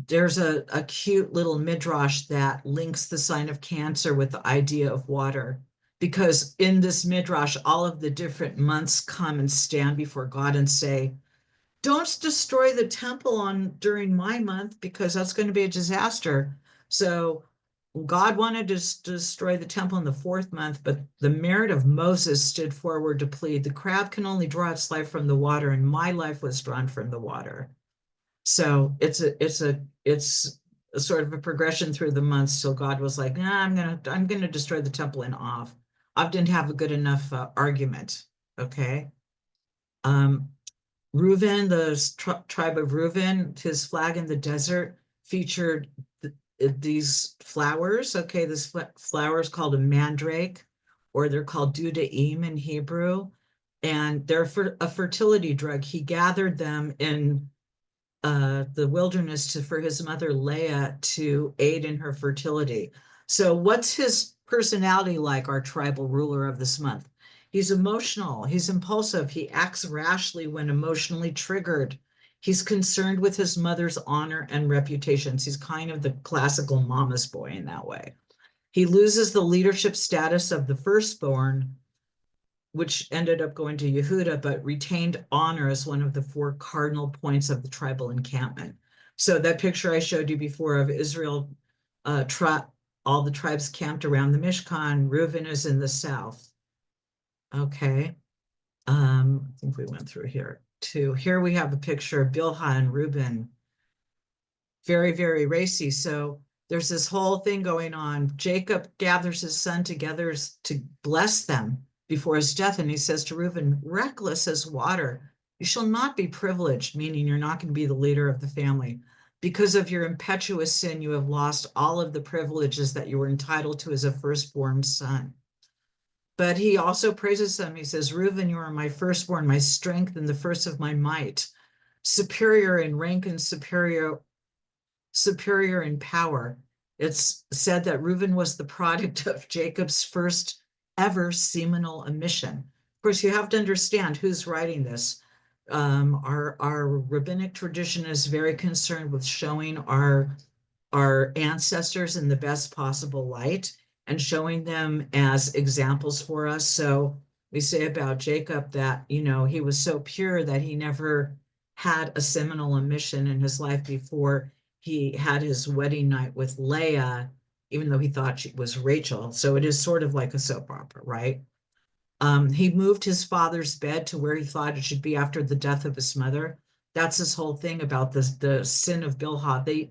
There's a cute little midrash that links the sign of Cancer with the idea of water, because in this midrash, all of the different months come and stand before God and say, don't destroy the temple during my month, because that's going to be a disaster. So God wanted to destroy the temple in the 4th month, but the merit of Moses stood forward to plead, the crab can only draw its life from the water, and my life was drawn from the water. So it's a sort of a progression through the months till God was like, nah, I'm gonna destroy the temple in Av. Av didn't have a good enough argument. Okay. Reuven, the tribe of Reuven, his flag in the desert featured these flowers. Okay, this flower is called a mandrake, or they're called dudaim in Hebrew, and they're a fertility drug. He gathered them in the wilderness for his mother Leah to aid in her fertility. So what's his personality like, our tribal ruler of this month? He's emotional, he's impulsive, he acts rashly when emotionally triggered. He's concerned with his mother's honor and reputations. He's kind of the classical mama's boy in that way. He loses the leadership status of the firstborn, which ended up going to Yehuda, but retained honor as one of the 4 cardinal points of the tribal encampment. So that picture I showed you before of Israel, all the tribes camped around the Mishkan. Reuven is in the south. Okay. I think we went through here too. Here we have a picture of Bilhah and Reuben. Very, very racy. So there's this whole thing going on. Jacob gathers his son together to bless them before his death. And he says to Reuben, reckless as water, you shall not be privileged, meaning you're not going to be the leader of the family. Because of your impetuous sin, you have lost all of the privileges that you were entitled to as a firstborn son. But he also praises them. He says, Reuben, you are my firstborn, my strength, and the first of my might, superior in rank and superior in power. It's said that Reuben was the product of Jacob's first ever seminal emission. Of course, you have to understand who's writing this. Our rabbinic tradition is very concerned with showing our ancestors in the best possible light and showing them as examples for us. So we say about Jacob that, he was so pure that he never had a seminal emission in his life before he had his wedding night with Leah, even though he thought she was Rachel. So it is sort of like a soap opera, right? He moved his father's bed to where he thought it should be after the death of his mother. That's this whole thing about the sin of Bilhah.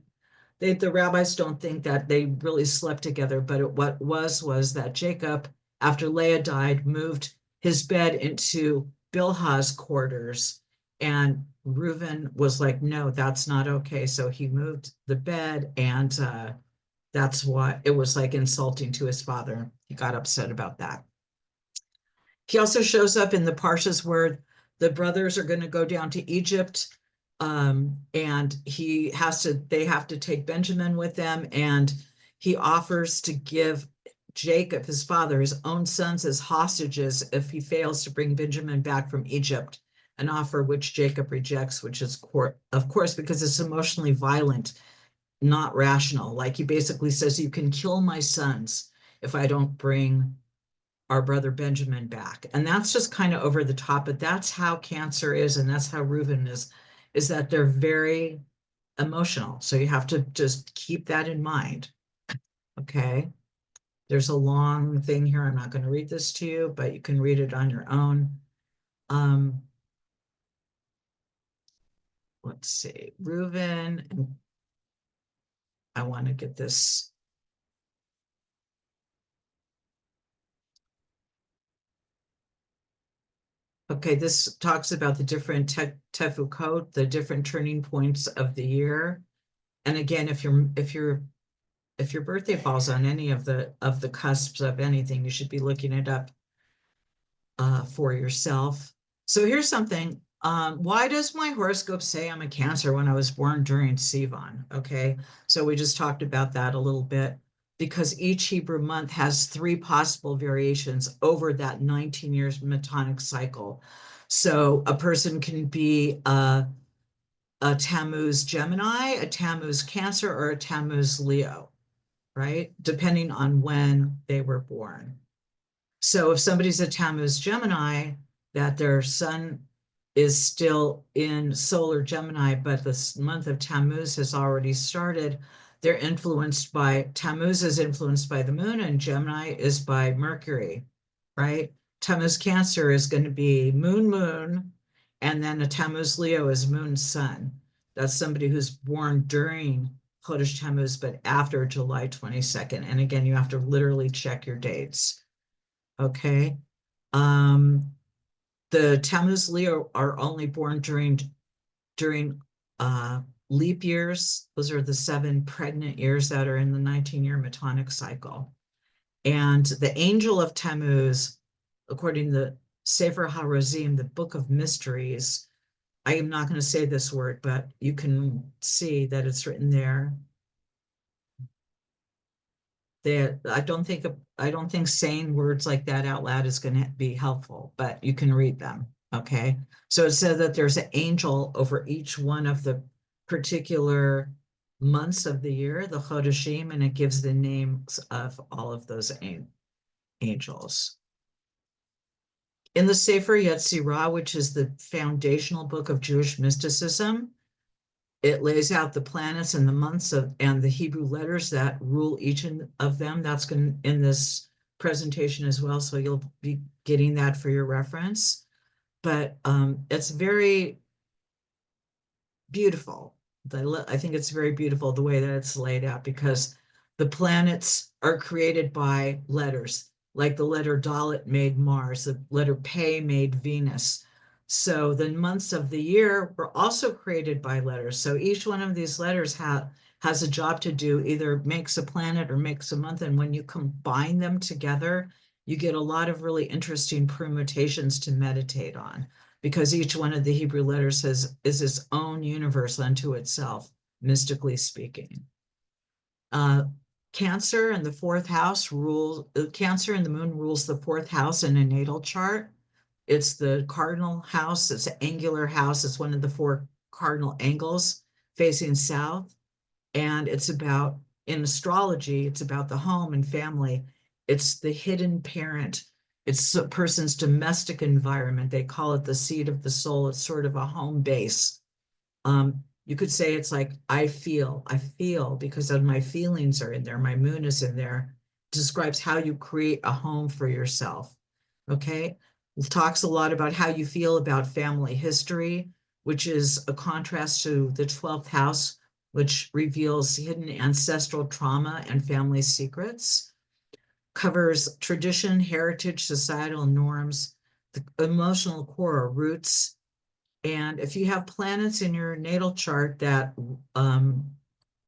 The rabbis don't think that they really slept together, but what was that Jacob, after Leah died, moved his bed into Bilhah's quarters. And Reuben was like, no, that's not okay. So he moved the bed, and that's why it was like insulting to his father. He got upset about that. He also shows up in the Parshas where the brothers are going to go down to Egypt, and they have to take Benjamin with them, and he offers to give Jacob, his father, his own sons as hostages if he fails to bring Benjamin back from Egypt, an offer which Jacob rejects, which is, of course, because it's emotionally violent, not rational. Like, he basically says, you can kill my sons if I don't bring our brother Benjamin back. And that's just kind of over the top, but that's how Cancer is, and that's how Reuben is that they're very emotional. So you have to just keep that in mind. Okay. There's a long thing here. I'm not going to read this to you, but you can read it on your own. Let's see, Reuben, and I want to get this. Okay, this talks about the different tefukot, the different turning points of the year. And again, if your birthday falls on any of the cusps of anything, you should be looking it up for yourself. So here's something. Why does my horoscope say I'm a Cancer when I was born during Sivan? Okay, so we just talked about that a little bit, because each Hebrew month has 3 possible variations over that 19 years Metonic cycle. So a person can be a Tammuz Gemini, a Tammuz Cancer, or a Tammuz Leo, right? Depending on when they were born. So if somebody's a Tammuz Gemini, that their sun is still in solar Gemini, but the month of Tammuz has already started, they're influenced by, Tammuz is influenced by the moon, and Gemini is by Mercury, right? Tammuz Cancer is going to be moon, and then a Tammuz Leo is moon sun. That's somebody who's born during Chodesh Tammuz, but after July 22nd. And again, you have to literally check your dates. Okay. The Tammuz Leo are only born during leap years. Those are the 7 pregnant years that are in the 19-year Metonic cycle. And the angel of Tammuz, according to the Sefer HaRozim, the Book of Mysteries, I am not going to say this word, but you can see that it's written there. I don't think saying words like that out loud is going to be helpful, but you can read them. Okay. So it says that there's an angel over each one of the particular months of the year, the Chodeshim, and it gives the names of all of those angels. In the Sefer Yetzirah, which is the foundational book of Jewish mysticism, it lays out the planets and the months and the Hebrew letters that rule each of them. That's going in this presentation as well, so you'll be getting that for your reference. But it's very beautiful. I think it's very beautiful the way that it's laid out, because the planets are created by letters, like the letter Dalet made Mars, the letter Pei made Venus. So the months of the year were also created by letters. So each one of these letters has a job to do, either makes a planet or makes a month. And when you combine them together, you get a lot of really interesting permutations to meditate on, because each one of the Hebrew letters is its own universe unto itself, mystically speaking. Cancer and the 4th house Cancer and the moon rules the 4th house in a natal chart. It's the cardinal house. It's an angular house. It's one of the 4 cardinal angles facing south. And it's about, in astrology, it's about the home and family. It's the hidden parent. It's a person's domestic environment. They call it the seat of the soul. It's sort of a home base. You could say it's like, I feel because of my feelings are in there. My moon is in there. It describes how you create a home for yourself. Okay. It talks a lot about how you feel about family history, which is a contrast to the 12th house, which reveals hidden ancestral trauma and family secrets. Covers tradition, heritage, societal norms, the emotional core, roots. And if you have planets in your natal chart that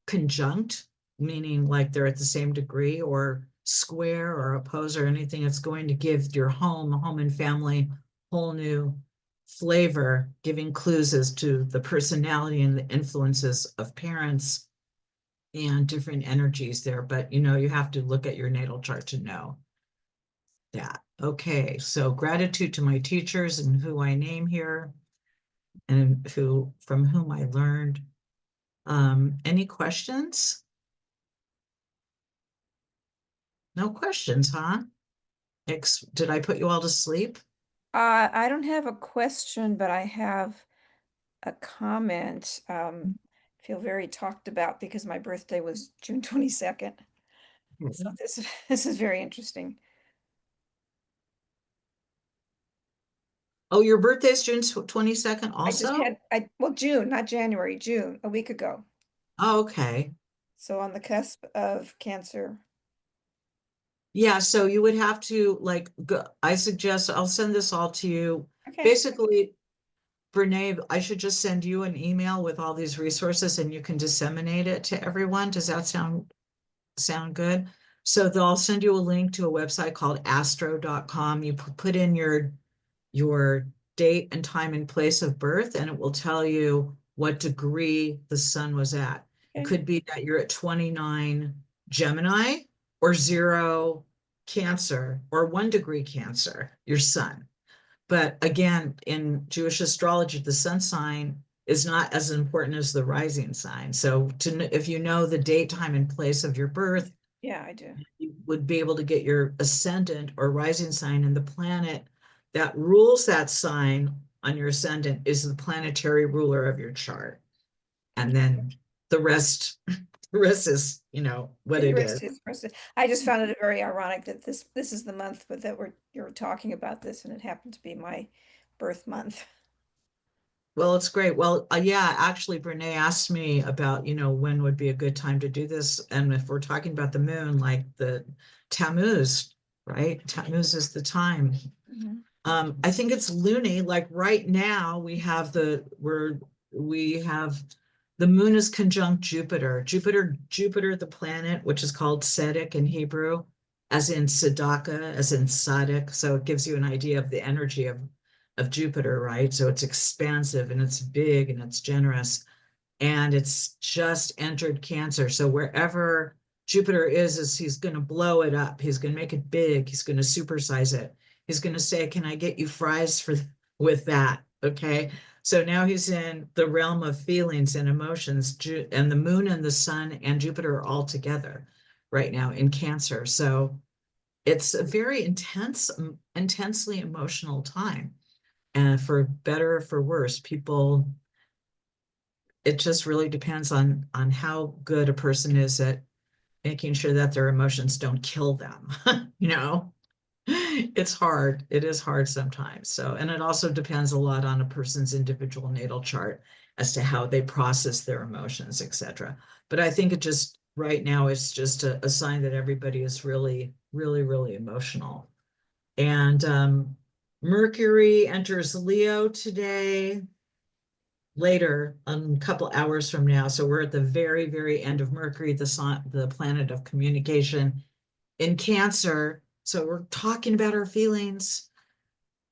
conjunct, meaning like they're at the same degree or square or oppose or anything, it's going to give your home and family whole new flavor, giving clues as to the personality and the influences of parents and different energies there. But you have to look at your natal chart to know that. Okay, so gratitude to my teachers and who I name here and from whom I learned. Any questions? No questions, huh? Did I put you all to sleep? I don't have a question, but I have a comment. Feel very talked about because my birthday was June 22nd. So this is very interesting. Oh, your birthday's June 22nd also? Well, June, not January, June, a week ago. Oh, okay. So on the cusp of Cancer. Yeah, so you would have to I suggest I'll send this all to you. Okay. Basically, Brene, I should just send you an email with all these resources and you can disseminate it to everyone. Does that sound good? So they'll send you a link to a website called astro.com. You put in your date and time and place of birth, and it will tell you what degree the sun was at. It Okay. could be that you're at 29 Gemini or 0 Cancer or 1 degree Cancer, your sun. But again, in Jewish astrology, the sun sign is not as important as the rising sign. So if you know the date, time, and place of your birth, Yeah, I do. you would be able to get your ascendant or rising sign, and the planet that rules that sign on your ascendant is the planetary ruler of your chart. And then the rest is, what The it rest is. I just found it very ironic that this is the month, but that you're talking about this, and it happened to be my birth month. Well, it's great. Well, yeah, actually, Brene asked me about, when would be a good time to do this. And if we're talking about the moon, like the Tammuz, right? Tammuz is the time. Mhm. I think it's loony. Like right now, we have the moon is conjunct Jupiter. Jupiter, the planet, which is called Tzedek in Hebrew, as in Tzedakah, as in Tzaddik. So it gives you an idea of the energy of Jupiter, right? So it's expansive and it's big and it's generous, and it's just entered Cancer. So wherever Jupiter is he's going to blow it up. He's going to make it big. He's going to supersize it. He's going to say, can I get you fries with that? Okay. So now he's in the realm of feelings and emotions, and the moon and the sun and Jupiter are all together right now in Cancer. So it's a very intensely emotional time. And for better or for worse, it just really depends on how good a person is at making sure that their emotions don't kill them. It's hard. It is hard sometimes. So, and it also depends a lot on a person's individual natal chart as to how they process their emotions, etc. But I think it just right now it's just a sign that everybody is really, really, really emotional. And Mercury enters Leo today, later, a couple hours from now. So we're at the very, very end of Mercury, the planet of communication, in Cancer. So we're talking about our feelings.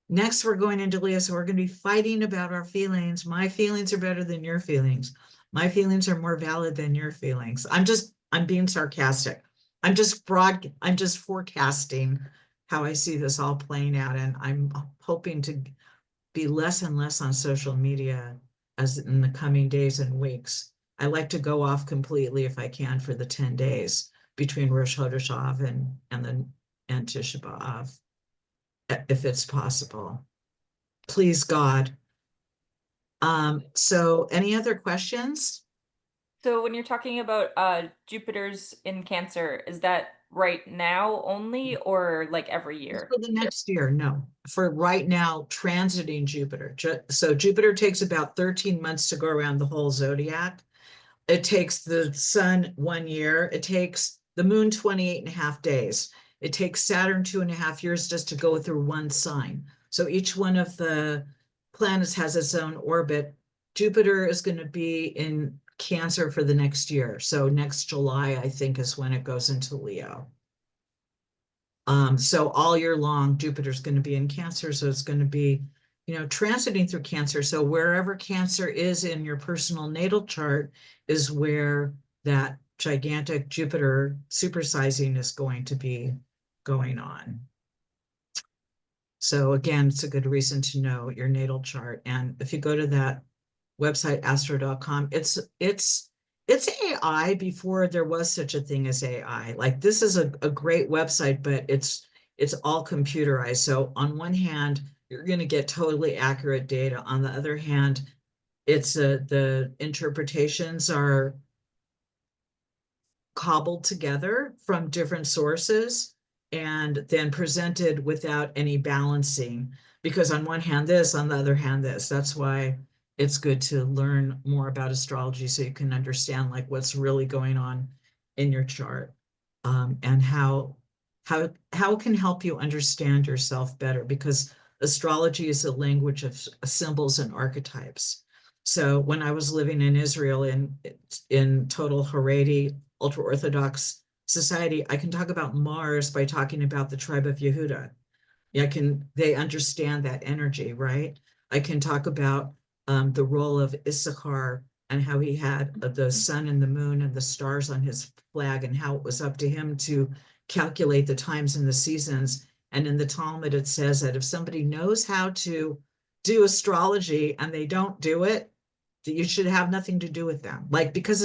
Next, we're going into Leo. So we're going to be fighting about our feelings. My feelings are better than your feelings. My feelings are more valid than your feelings. I'm being sarcastic. I'm just forecasting how I see this all playing out. And I'm hoping to be less and less on social media as in the coming days and weeks. I like to go off completely if I can for the 10 days between Rosh Chodesh and Tisha B'Av, if it's possible. Please, God. So any other questions? So when you're talking about Jupiter's in Cancer, is that right now only or like every year? For the next year, no. For right now, transiting Jupiter. So Jupiter takes about 13 months to go around the whole zodiac. It takes the sun 1 year. It takes the moon 28 and a half days. It takes Saturn 2.5 years just to go through one sign. So each one of the planets has its own orbit. Jupiter is going to be in Cancer for the next year. So next July, I think, is when it goes into Leo. So all year long, Jupiter's going to be in Cancer. So it's going to be, transiting through Cancer. So wherever Cancer is in your personal natal chart is where that gigantic Jupiter supersizing is going to be going on. So again, it's a good reason to know your natal chart. And if you go to that website, astro.com, it's AI before there was such a thing as AI. Like, this is a great website, but it's all computerized. So on one hand, you're going to get totally accurate data. On the other hand, it's the interpretations are cobbled together from different sources and then presented without any balancing, because on one hand this, on the other hand this. That's why it's good to learn more about astrology, so you can understand like what's really going on in your chart, and how it can help you understand yourself better, because astrology is a language of symbols and archetypes. So when I was living in Israel in total Haredi ultra-Orthodox society, I can talk about Mars by talking about the tribe of Yehuda. They understand that energy, right? I can talk about the role of Issachar and how he had the sun and the moon and the stars on his flag, and how it was up to him to calculate the times and the seasons. And in the Talmud, it says that if somebody knows how to do astrology and they don't do it, that you should have nothing to do with them. Like, because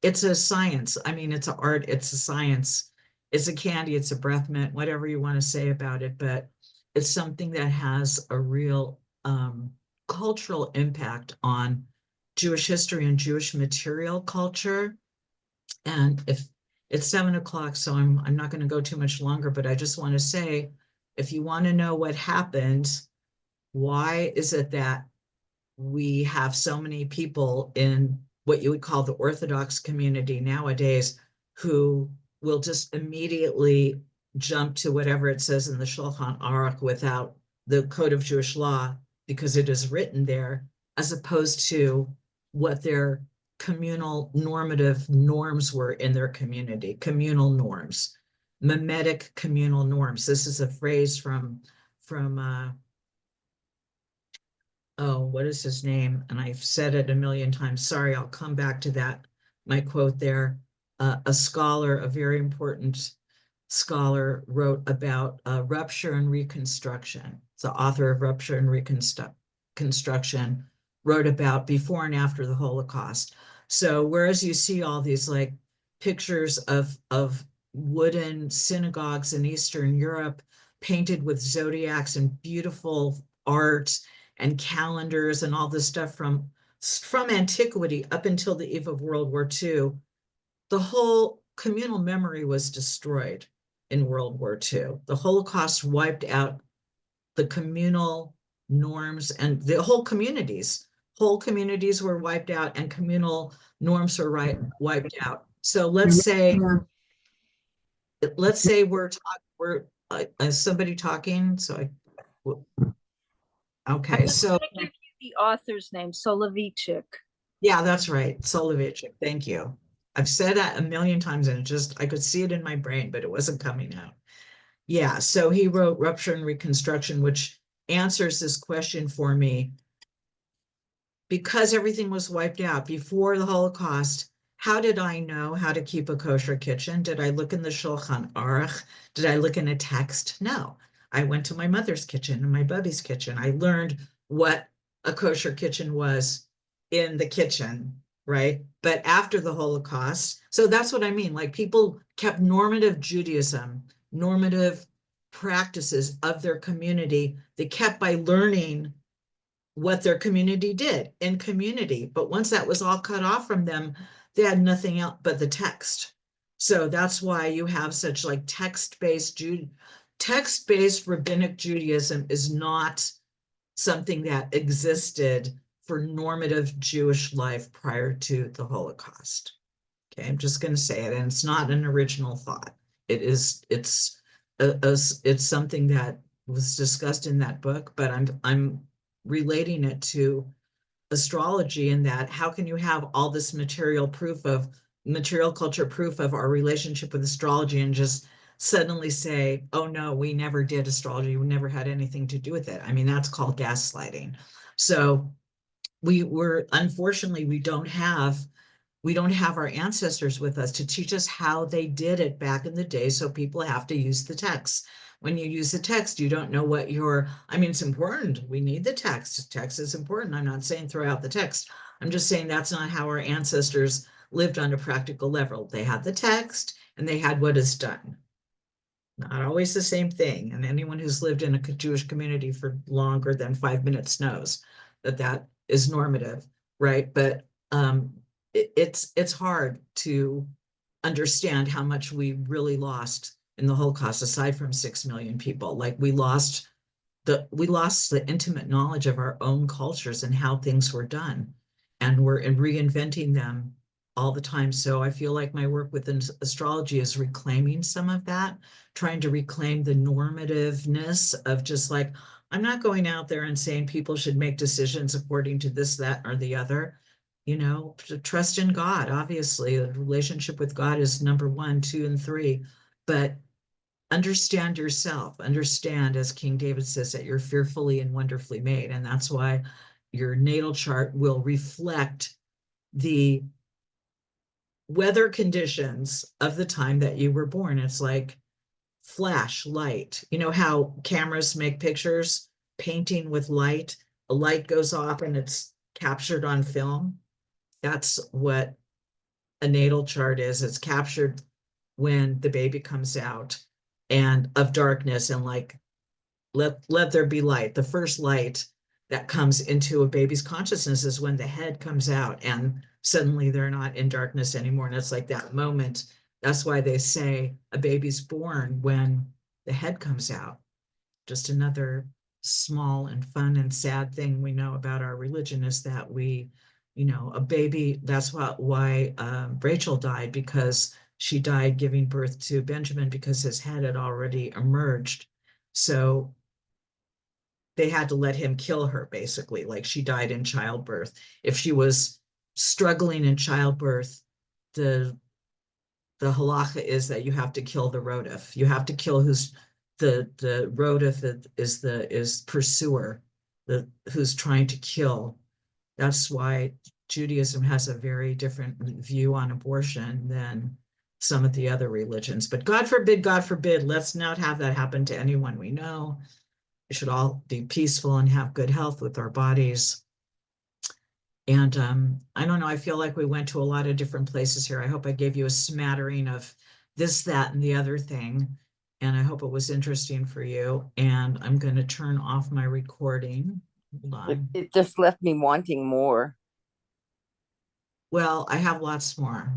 it's a science. I mean, it's an art, it's a science, it's a candy, it's a breath mint, whatever you want to say about it, but it's something that has a real cultural impact on Jewish history and Jewish material culture. And if it's 7 o'clock, so I'm not going to go too much longer, but I just want to say, if you want to know what happened, why is it that we have so many people in what you would call the Orthodox community nowadays who will just immediately jump to whatever it says in the Shulchan Aruch without the Code of Jewish Law, because it is written there, as opposed to what their communal normative norms were in their community, communal norms, mimetic communal norms. This is a phrase from what is his name? And I've said it a million times. Sorry, I'll come back to that. My quote there. A scholar, a very important scholar, wrote about rupture and reconstruction. The author of Rupture and Reconstruction wrote about before and after the Holocaust. So whereas you see all these like pictures of wooden synagogues in Eastern Europe painted with zodiacs and beautiful art and calendars and all this stuff from antiquity up until the eve of World War II, the whole communal memory was destroyed in World War II. The Holocaust wiped out the communal norms, and the whole communities were wiped out, and communal norms were wiped out. So let's say we're somebody talking. So okay, so give you the author's name, Soloveitchik. yeah, that's right, Soloveitchik. Thank you. I've said that a million times, and I could see it in my brain, but it wasn't coming out. Yeah, so he wrote Rupture and Reconstruction, which answers this question for me. Because everything was wiped out before the Holocaust, how did I know how to keep a kosher kitchen? Did I look in the Shulchan Aruch? Did I look in a text? No. I went to my mother's kitchen and my bubby's kitchen. I learned what a kosher kitchen was in the kitchen, right? But after the Holocaust, so that's what I mean. Like, people kept normative Judaism, normative practices of their community. They kept by learning what their community did in community. But once that was all cut off from them, they had nothing else but the text. So that's why you have such like text-based rabbinic Judaism is not something that existed for normative Jewish life prior to the Holocaust. Okay, I'm just going to say it, and it's not an original thought. It's something that was discussed in that book, but I'm relating it to astrology in that how can you have all this material culture proof of our relationship with astrology and just suddenly say, oh no, we never did astrology, we never had anything to do with it. I mean, that's called gaslighting. So unfortunately, we don't have our ancestors with us to teach us how they did it back in the day. So people have to use the text. When you use the text, you don't know what I mean, it's important. We need the text. Text is important. I'm not saying throw out the text. I'm just saying that's not how our ancestors lived on a practical level. They had the text and they had what is done. Not always the same thing. And anyone who's lived in a Jewish community for longer than 5 minutes knows that that is normative, right? But it's hard to understand how much we really lost in the Holocaust, aside from 6 million people. Like we lost the intimate knowledge of our own cultures and how things were done, and we're reinventing them all the time. So I feel like my work within astrology is reclaiming some of that, trying to reclaim the normativeness of just like, I'm not going out there and saying people should make decisions according to this, that, or the other. You know, to trust in God. Obviously, the relationship with God is number 1, 2, and 3. But understand yourself. Understand, as King David says, that you're fearfully and wonderfully made. And that's why your natal chart will reflect the weather conditions of the time that you were born. It's like flash light. You know how cameras make pictures, painting with light? A light goes off and it's captured on film. That's what a natal chart is. It's captured when the baby comes out and of darkness, and like let there be light. The first light that comes into a baby's consciousness is when the head comes out and suddenly they're not in darkness anymore. And it's like that moment. That's why they say a baby's born when the head comes out. Just another small and fun and sad thing we know about our religion is that a baby, that's why Rachel died, because she died giving birth to Benjamin because his head had already emerged. So they had to let him kill her, basically, like she died in childbirth. If she was struggling in childbirth, the halacha is that you have to kill the rodef. You have to kill the rodef is pursuer, who's trying to kill. That's why Judaism has a very different view on abortion than some of the other religions. But God forbid, let's not have that happen to anyone we know. We should all be peaceful and have good health with our bodies. And I don't know, I feel like we went to a lot of different places here. I hope I gave you a smattering of this, that, and the other thing. And I hope it was interesting for you. And I'm going to turn off my recording. Hold on. It just left me wanting more. Well, I have lots more.